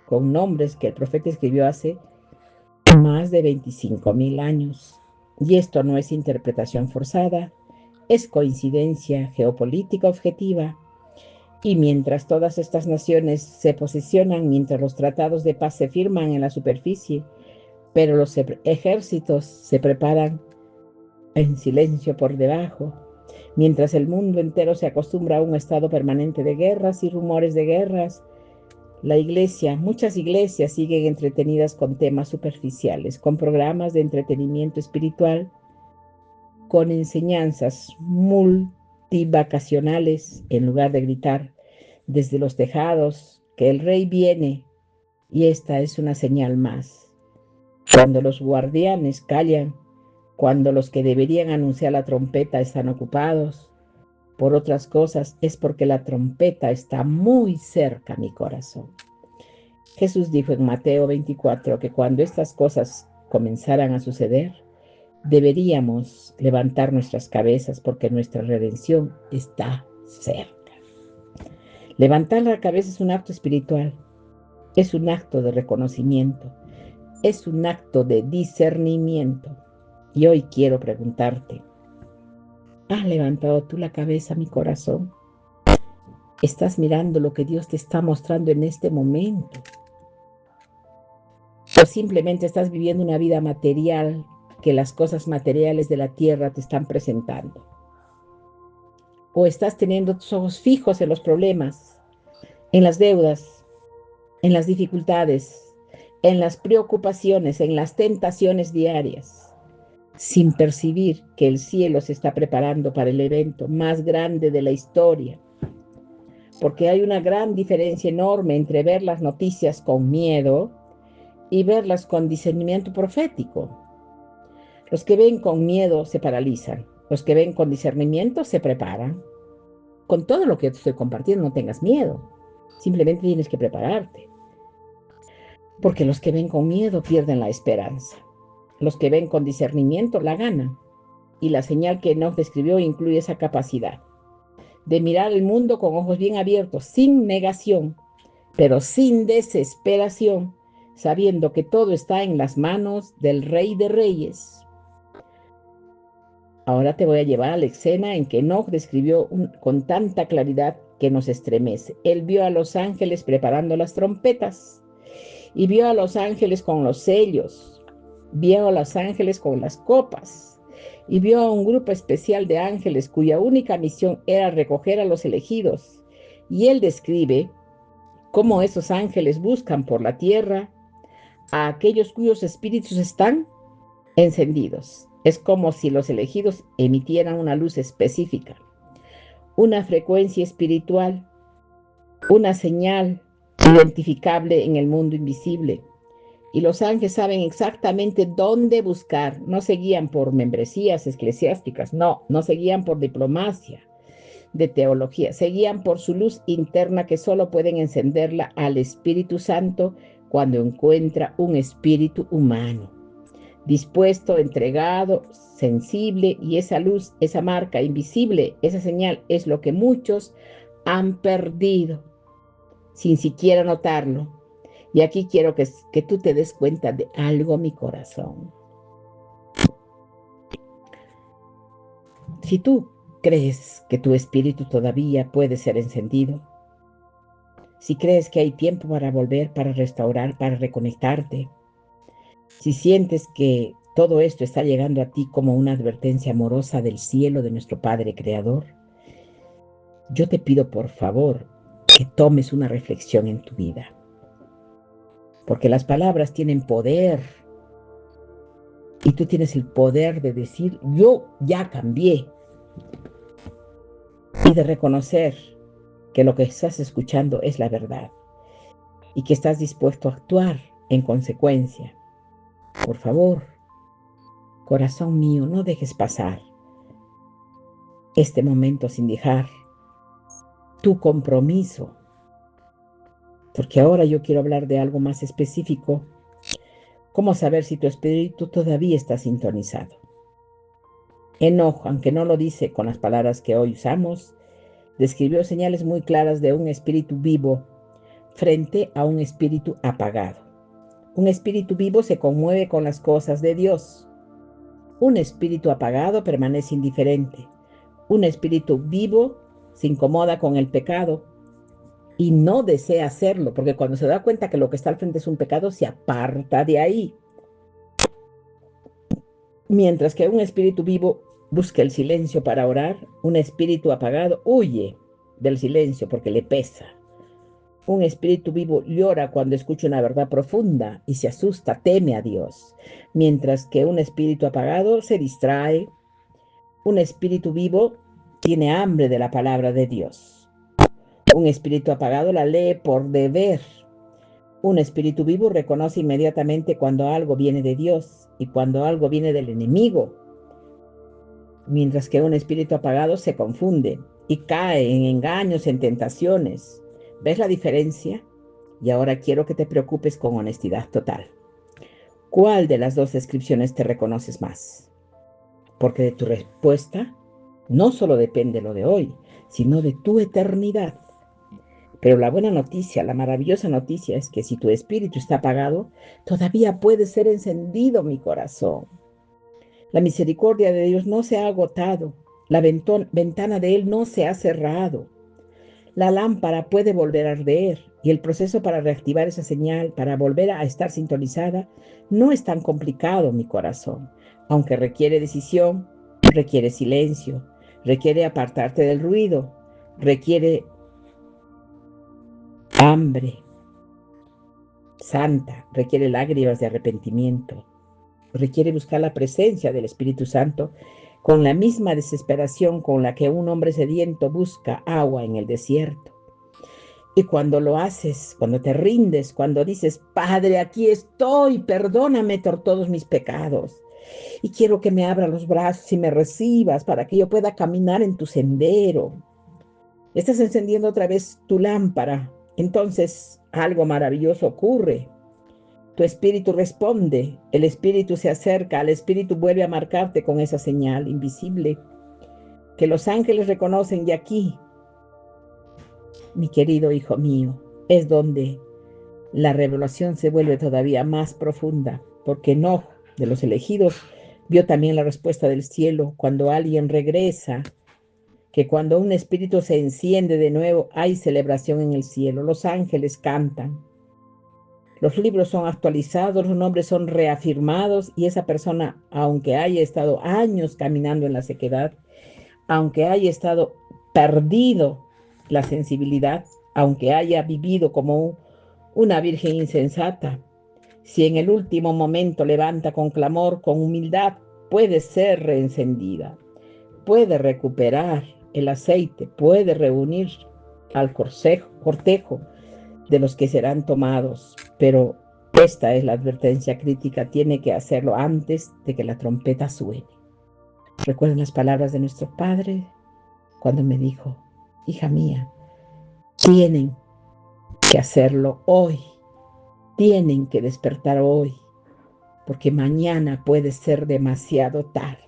con nombres que el profeta escribió hace más de 25.000 años. Y esto no es interpretación forzada, es coincidencia geopolítica objetiva. Y mientras todas estas naciones se posicionan, mientras los tratados de paz se firman en la superficie, pero los ejércitos se preparan en silencio por debajo, mientras el mundo entero se acostumbra a un estado permanente de guerras y rumores de guerras, muchas iglesias siguen entretenidas con temas superficiales, con programas de entretenimiento espiritual, con enseñanzas multivacacionales, en lugar de gritar desde los tejados que el rey viene, y esta es una señal más. Cuando los guardianes callan, cuando los que deberían anunciar la trompeta están ocupados por otras cosas, es porque la trompeta está muy cerca a mi corazón. Jesús dijo en Mateo 24 que cuando estas cosas comenzaran a suceder, deberíamos levantar nuestras cabezas porque nuestra redención está cerca. Levantar la cabeza es un acto espiritual, es un acto de reconocimiento, es un acto de discernimiento. Y hoy quiero preguntarte, ¿has levantado tú la cabeza, mi corazón? ¿Estás mirando lo que Dios te está mostrando en este momento? ¿O simplemente estás viviendo una vida material que las cosas materiales de la tierra te están presentando? ¿O estás teniendo tus ojos fijos en los problemas, en las deudas, en las dificultades, en las preocupaciones, en las tentaciones diarias, sin percibir que el cielo se está preparando para el evento más grande de la historia? Porque hay una gran diferencia enorme entre ver las noticias con miedo y verlas con discernimiento profético. Los que ven con miedo se paralizan, los que ven con discernimiento se preparan. Con todo lo que te estoy compartiendo, no tengas miedo, simplemente tienes que prepararte. Porque los que ven con miedo pierden la esperanza, los que ven con discernimiento la ganan. Y la señal que Enoch describió incluye esa capacidad de mirar el mundo con ojos bien abiertos, sin negación, pero sin desesperación, sabiendo que todo está en las manos del Rey de Reyes. Ahora te voy a llevar a la escena en que Enoch describió con tanta claridad que nos estremece. Él vio a los ángeles preparando las trompetas y vio a los ángeles con los sellos, vio a los ángeles con las copas y vio a un grupo especial de ángeles cuya única misión era recoger a los elegidos. Y él describe cómo esos ángeles buscan por la tierra a aquellos cuyos espíritus están encendidos. Es como si los elegidos emitieran una luz específica, una frecuencia espiritual, una señal identificable en el mundo invisible. Y los ángeles saben exactamente dónde buscar. No se guían por membresías eclesiásticas, no se guían por diplomacia de teología, se guían por su luz interna que solo pueden encenderla al Espíritu Santo cuando encuentra un espíritu humano, dispuesto, entregado, sensible, y esa luz, esa marca invisible, esa señal es lo que muchos han perdido sin siquiera notarlo. Y aquí quiero que tú te des cuenta de algo, mi corazón. Si tú crees que tu espíritu todavía puede ser encendido, si crees que hay tiempo para volver, para restaurar, para reconectarte, si sientes que todo esto está llegando a ti como una advertencia amorosa del cielo de nuestro Padre Creador, yo te pido por favor que tomes una reflexión en tu vida. Porque las palabras tienen poder. Y tú tienes el poder de decir, yo ya cambié. Y de reconocer que lo que estás escuchando es la verdad. Y que estás dispuesto a actuar En consecuencia, por favor, corazón mío, no dejes pasar este momento sin dejar tu compromiso, porque ahora yo quiero hablar de algo más específico. ¿Cómo saber si tu espíritu todavía está sintonizado? Enoch, aunque no lo dice con las palabras que hoy usamos, describió señales muy claras de un espíritu vivo frente a un espíritu apagado. Un espíritu vivo se conmueve con las cosas de Dios. Un espíritu apagado permanece indiferente. Un espíritu vivo se incomoda con el pecado y no desea hacerlo, porque cuando se da cuenta que lo que está al frente es un pecado, se aparta de ahí. Mientras que un espíritu vivo busca el silencio para orar, un espíritu apagado huye del silencio porque le pesa. Un espíritu vivo llora cuando escucha una verdad profunda y se asusta, teme a Dios, mientras que un espíritu apagado se distrae. Un espíritu vivo tiene hambre de la palabra de Dios. Un espíritu apagado la lee por deber. Un espíritu vivo reconoce inmediatamente cuando algo viene de Dios y cuando algo viene del enemigo, mientras que un espíritu apagado se confunde y cae en engaños, en tentaciones. ¿Ves la diferencia? Y ahora quiero que te preocupes con honestidad total. ¿Cuál de las dos descripciones te reconoces más? Porque de tu respuesta no solo depende lo de hoy, sino de tu eternidad. Pero la buena noticia, la maravillosa noticia es que si tu espíritu está apagado, todavía puede ser encendido, mi corazón. La misericordia de Dios no se ha agotado, la ventana de Él no se ha cerrado. La lámpara puede volver a arder y el proceso para reactivar esa señal, para volver a estar sintonizada, no es tan complicado, mi corazón. Aunque requiere decisión, requiere silencio, requiere apartarte del ruido, requiere hambre santa, requiere lágrimas de arrepentimiento, requiere buscar la presencia del Espíritu Santo con la misma desesperación con la que un hombre sediento busca agua en el desierto. Y cuando lo haces, cuando te rindes, cuando dices, Padre, aquí estoy, perdóname por todos mis pecados. Y quiero que me abras los brazos y me recibas para que yo pueda caminar en tu sendero. Estás encendiendo otra vez tu lámpara. Entonces algo maravilloso ocurre. Tu espíritu responde, el espíritu se acerca, el espíritu vuelve a marcarte con esa señal invisible que los ángeles reconocen y aquí, mi querido hijo mío, es donde la revelación se vuelve todavía más profunda, porque Enoch, de los elegidos, vio también la respuesta del cielo cuando alguien regresa, que cuando un espíritu se enciende de nuevo, hay celebración en el cielo, los ángeles cantan, los libros son actualizados, los nombres son reafirmados y esa persona, aunque haya estado años caminando en la sequedad, aunque haya estado perdido la sensibilidad, aunque haya vivido como una virgen insensata, si en el último momento levanta con clamor, con humildad, puede ser reencendida, puede recuperar el aceite, puede reunir al cortejo de los que serán tomados, pero esta es la advertencia crítica, tiene que hacerlo antes de que la trompeta suene. Recuerden las palabras de nuestro Padre cuando me dijo, hija mía, tienen que hacerlo hoy, tienen que despertar hoy, porque mañana puede ser demasiado tarde,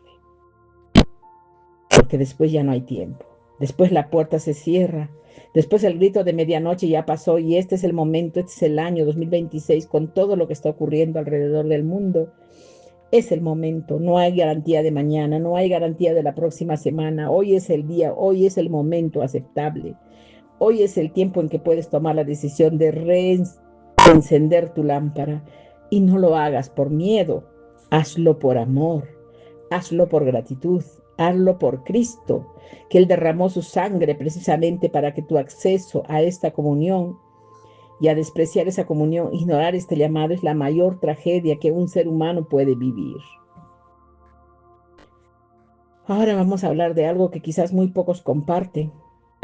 porque después ya no hay tiempo, después la puerta se cierra, después el grito de medianoche ya pasó y este es el momento, este es el año 2026 con todo lo que está ocurriendo alrededor del mundo. Es el momento, no hay garantía de mañana, no hay garantía de la próxima semana, hoy es el día, hoy es el momento aceptable. Hoy es el tiempo en que puedes tomar la decisión de reencender tu lámpara y no lo hagas por miedo, hazlo por amor, hazlo por gratitud, hazlo por Cristo, que Él derramó su sangre precisamente para que tu acceso a esta comunión y a despreciar esa comunión, ignorar este llamado es la mayor tragedia que un ser humano puede vivir. Ahora vamos a hablar de algo que quizás muy pocos comparten.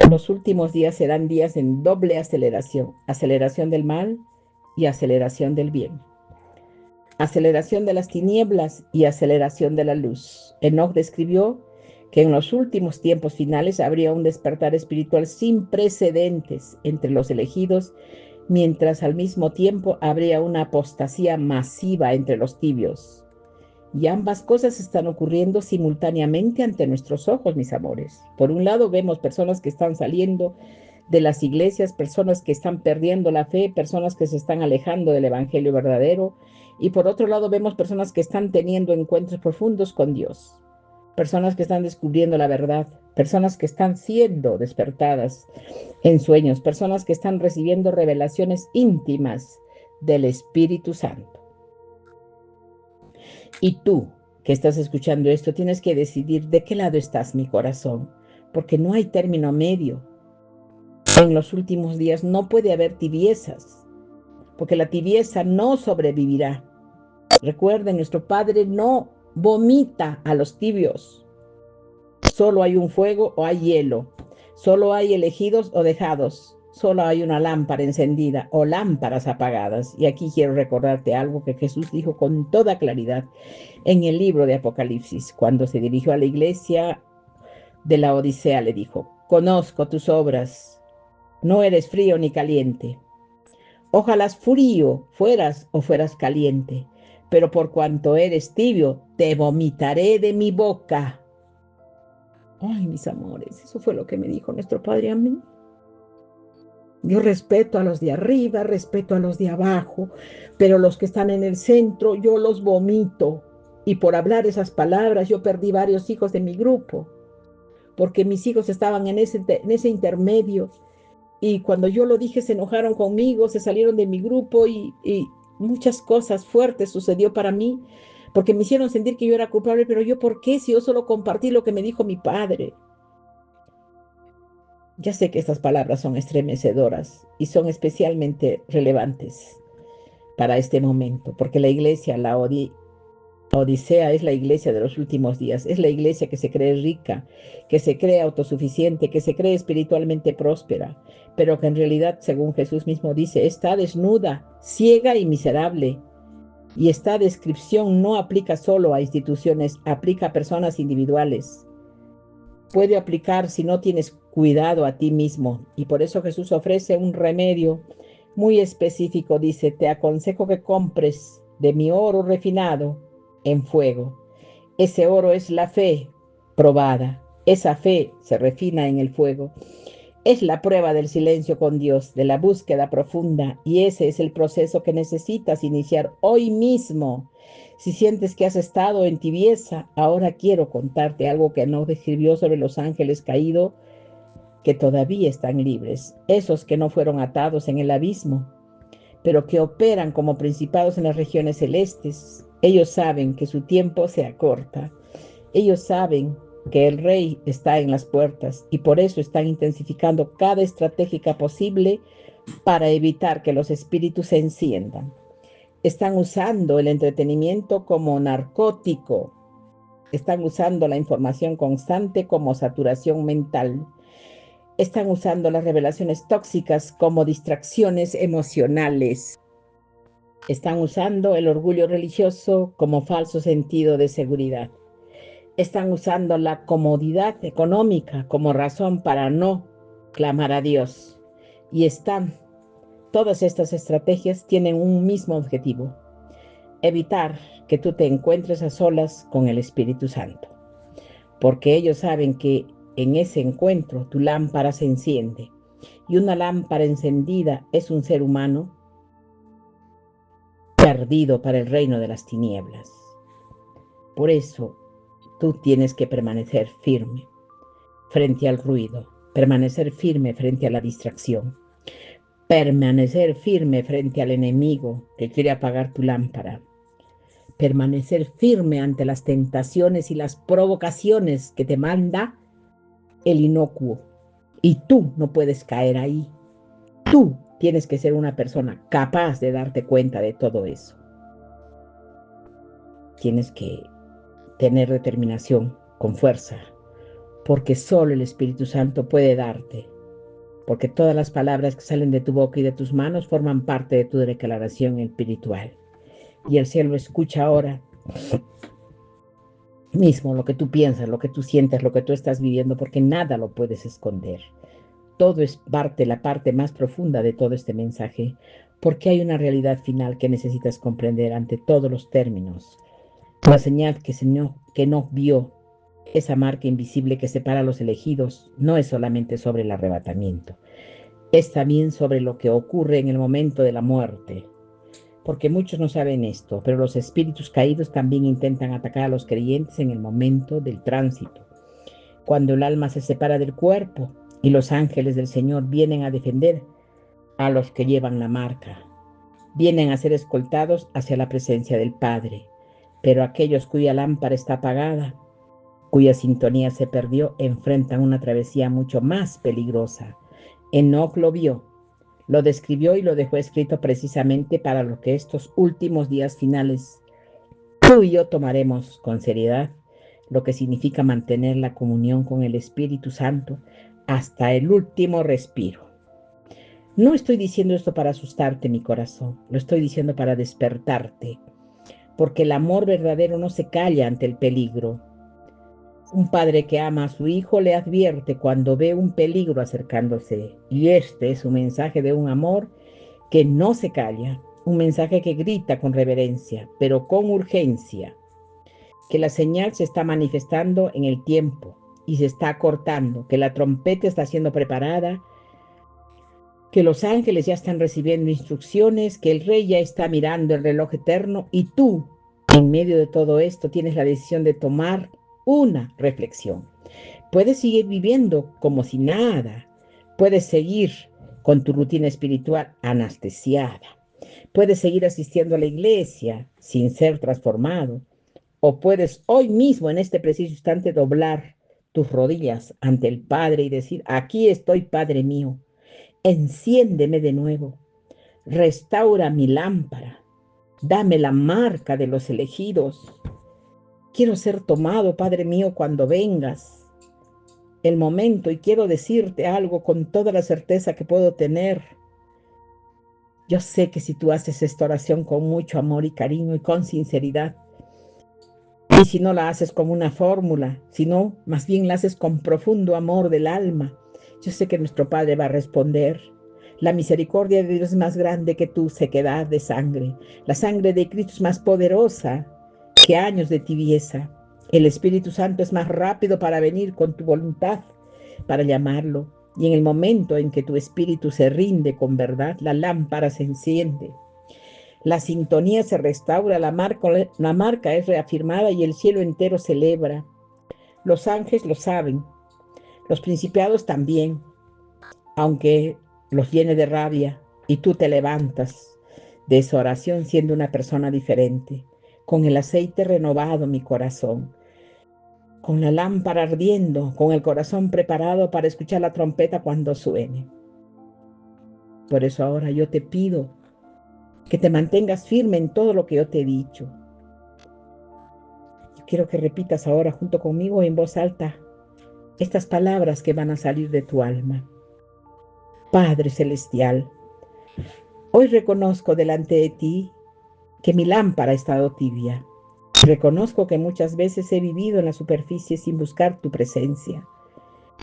Los últimos días serán días en doble aceleración. Aceleración del mal y aceleración del bien. Aceleración de las tinieblas y aceleración de la luz. Enoc describió que en los últimos tiempos finales habría un despertar espiritual sin precedentes entre los elegidos, mientras al mismo tiempo habría una apostasía masiva entre los tibios. Y ambas cosas están ocurriendo simultáneamente ante nuestros ojos, mis amores. Por un lado vemos personas que están saliendo de las iglesias, personas que están perdiendo la fe, personas que se están alejando del evangelio verdadero. Y por otro lado vemos personas que están teniendo encuentros profundos con Dios, personas que están descubriendo la verdad, personas que están siendo despertadas en sueños, personas que están recibiendo revelaciones íntimas del Espíritu Santo. Y tú, que estás escuchando esto, tienes que decidir de qué lado estás, mi corazón, porque no hay término medio. En los últimos días no puede haber tibiezas, porque la tibieza no sobrevivirá. Recuerden, nuestro Padre no vomita a los tibios. Solo hay un fuego o hay hielo. Solo hay elegidos o dejados. Solo hay una lámpara encendida o lámparas apagadas. Y aquí quiero recordarte algo que Jesús dijo con toda claridad en el libro de Apocalipsis. Cuando se dirigió a la iglesia de la Odisea, le dijo: conozco tus obras. No eres frío ni caliente. Ojalá frío fueras o fueras caliente, pero por cuanto eres tibio, te vomitaré de mi boca. Ay, mis amores, eso fue lo que me dijo nuestro Padre a mí. Yo respeto a los de arriba, respeto a los de abajo, pero los que están en el centro, yo los vomito. Y por hablar esas palabras, yo perdí varios hijos de mi grupo, porque mis hijos estaban en ese intermedio. Y cuando yo lo dije, se enojaron conmigo, se salieron de mi grupo y muchas cosas fuertes sucedió para mí, porque me hicieron sentir que yo era culpable, pero yo, ¿por qué? Si yo solo compartí lo que me dijo mi padre. Ya sé que estas palabras son estremecedoras y son especialmente relevantes para este momento, porque la iglesia, la Odisea, es la iglesia de los últimos días, es la iglesia que se cree rica, que se cree autosuficiente, que se cree espiritualmente próspera, pero que en realidad, según Jesús mismo dice, está desnuda, ciega y miserable. Y esta descripción no aplica solo a instituciones, aplica a personas individuales. Puede aplicar si no tienes cuidado a ti mismo. Y por eso Jesús ofrece un remedio muy específico. Dice: te aconsejo que compres de mi oro refinado en fuego. Ese oro es la fe probada. Esa fe se refina en el fuego. Es la prueba del silencio con Dios, de la búsqueda profunda, y ese es el proceso que necesitas iniciar hoy mismo. Si sientes que has estado en tibieza, ahora quiero contarte algo que Enoc describió sobre los ángeles caídos que todavía están libres, esos que no fueron atados en el abismo, pero que operan como principados en las regiones celestes. Ellos saben que su tiempo se acorta. Ellos saben que el rey está en las puertas y por eso están intensificando cada estrategia posible para evitar que los espíritus se enciendan. Están usando el entretenimiento como narcótico. Están usando la información constante como saturación mental. Están usando las revelaciones tóxicas como distracciones emocionales. Están usando el orgullo religioso como falso sentido de seguridad. Están usando la comodidad económica como razón para no clamar a Dios. Y todas estas estrategias tienen un mismo objetivo: evitar que tú te encuentres a solas con el Espíritu Santo. Porque ellos saben que en ese encuentro tu lámpara se enciende. Y una lámpara encendida es un ser humano perdido para el reino de las tinieblas. Por eso tú tienes que permanecer firme frente al ruido, permanecer firme frente a la distracción, permanecer firme frente al enemigo que quiere apagar tu lámpara, permanecer firme ante las tentaciones y las provocaciones que te manda el inocuo. Y tú no puedes caer ahí. Tú tienes que ser una persona capaz de darte cuenta de todo eso. Tienes que tener determinación con fuerza, porque solo el Espíritu Santo puede darte porque todas las palabras que salen de tu boca y de tus manos forman parte de tu declaración espiritual. Y el cielo escucha ahora mismo lo que tú piensas, lo que tú sientes, lo que tú estás viviendo, porque nada lo puedes esconder. Todo es la parte más profunda de todo este mensaje, porque hay una realidad final que necesitas comprender ante todos los términos. La señal que no vio, esa marca invisible que separa a los elegidos, no es solamente sobre el arrebatamiento, es también sobre lo que ocurre en el momento de la muerte. Porque muchos no saben esto, pero los espíritus caídos también intentan atacar a los creyentes en el momento del tránsito, cuando el alma se separa del cuerpo y los ángeles del Señor vienen a defender a los que llevan la marca. Vienen a ser escoltados hacia la presencia del Padre, pero aquellos cuya lámpara está apagada, cuya sintonía se perdió, enfrentan una travesía mucho más peligrosa. Enoc lo vio, lo describió y lo dejó escrito precisamente para lo que estos últimos días finales tú y yo tomaremos con seriedad, lo que significa mantener la comunión con el Espíritu Santo hasta el último respiro. No estoy diciendo esto para asustarte, mi corazón, lo estoy diciendo para despertarte, porque el amor verdadero no se calla ante el peligro. Un padre que ama a su hijo le advierte cuando ve un peligro acercándose, y este es un mensaje de un amor que no se calla, un mensaje que grita con reverencia, pero con urgencia, que la señal se está manifestando en el tiempo y se está acortando, que la trompeta está siendo preparada, que los ángeles ya están recibiendo instrucciones, que el rey ya está mirando el reloj eterno y tú, en medio de todo esto, tienes la decisión de tomar una reflexión. Puedes seguir viviendo como si nada, puedes seguir con tu rutina espiritual anestesiada, puedes seguir asistiendo a la iglesia sin ser transformado, o puedes hoy mismo, en este preciso instante, doblar tus rodillas ante el Padre y decir: aquí estoy, Padre mío, enciéndeme de nuevo, restaura mi lámpara, dame la marca de los elegidos. Quiero ser tomado, Padre mío, cuando vengas el momento, y quiero decirte algo con toda la certeza que puedo tener. Yo sé que si tú haces esta oración con mucho amor y cariño y con sinceridad, y si no la haces como una fórmula, sino más bien la haces con profundo amor del alma, yo sé que nuestro Padre va a responder. La misericordia de Dios es más grande que tu sequedad de sangre. La sangre de Cristo es más poderosa que años de tibieza. El Espíritu Santo es más rápido para venir con tu voluntad, para llamarlo. Y en el momento en que tu espíritu se rinde con verdad, la lámpara se enciende. La sintonía se restaura, la marca es reafirmada y el cielo entero celebra. Los ángeles lo saben, los principados también, aunque los llene de rabia, y tú te levantas de esa oración siendo una persona diferente, con el aceite renovado, mi corazón, con la lámpara ardiendo, con el corazón preparado para escuchar la trompeta cuando suene. Por eso ahora yo te pido que te mantengas firme en todo lo que yo te he dicho. Yo quiero que repitas ahora junto conmigo en voz alta estas palabras que van a salir de tu alma. Padre Celestial, hoy reconozco delante de ti que mi lámpara ha estado tibia. Reconozco que muchas veces he vivido en la superficie sin buscar tu presencia,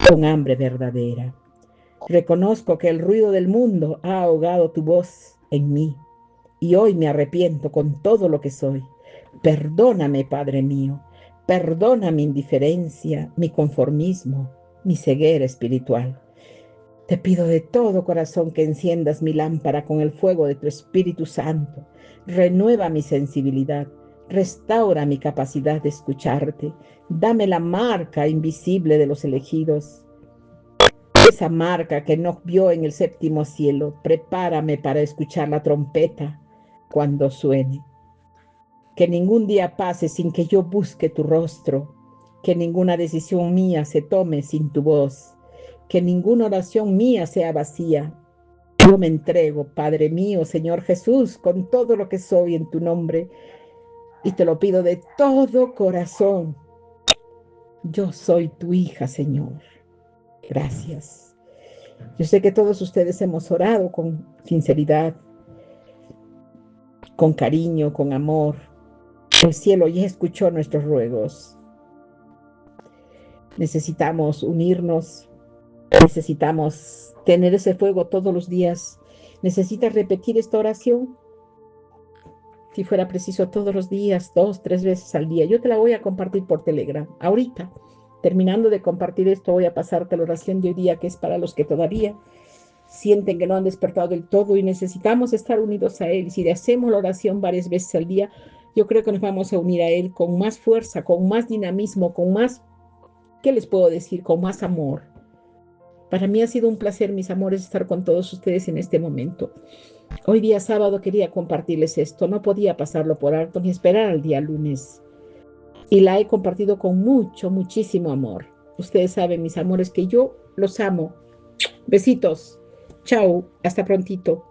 con hambre verdadera. Reconozco que el ruido del mundo ha ahogado tu voz en mí, y hoy me arrepiento con todo lo que soy. Perdóname, Padre mío, perdona mi indiferencia, mi conformismo, mi ceguera espiritual. Te pido de todo corazón que enciendas mi lámpara con el fuego de tu Espíritu Santo. Renueva mi sensibilidad, restaura mi capacidad de escucharte. Dame la marca invisible de los elegidos, esa marca que no vio en el séptimo cielo. Prepárame para escuchar la trompeta cuando suene. Que ningún día pase sin que yo busque tu rostro, que ninguna decisión mía se tome sin tu voz, que ninguna oración mía sea vacía. Yo me entrego, Padre mío, Señor Jesús, con todo lo que soy en tu nombre, y te lo pido de todo corazón. Yo soy tu hija, Señor. Gracias. Yo sé que todos ustedes hemos orado con sinceridad, con cariño, con amor. El cielo ya escuchó nuestros ruegos. Necesitamos unirnos, necesitamos tener ese fuego todos los días. ¿Necesitas repetir esta oración? Si fuera preciso todos los días, 2, 3 veces al día. Yo te la voy a compartir por Telegram. Ahorita, terminando de compartir esto, voy a pasarte la oración de hoy día, que es para los que todavía sienten que no han despertado del todo y necesitamos estar unidos a Él. Si le hacemos la oración varias veces al día, yo creo que nos vamos a unir a Él con más fuerza, con más dinamismo, con más, ¿qué les puedo decir? Con más amor. Para mí ha sido un placer, mis amores, estar con todos ustedes en este momento. Hoy día sábado quería compartirles esto, no podía pasarlo por alto ni esperar al día lunes. Y la he compartido con mucho, muchísimo amor. Ustedes saben, mis amores, que yo los amo. Besitos. Chao. Hasta prontito.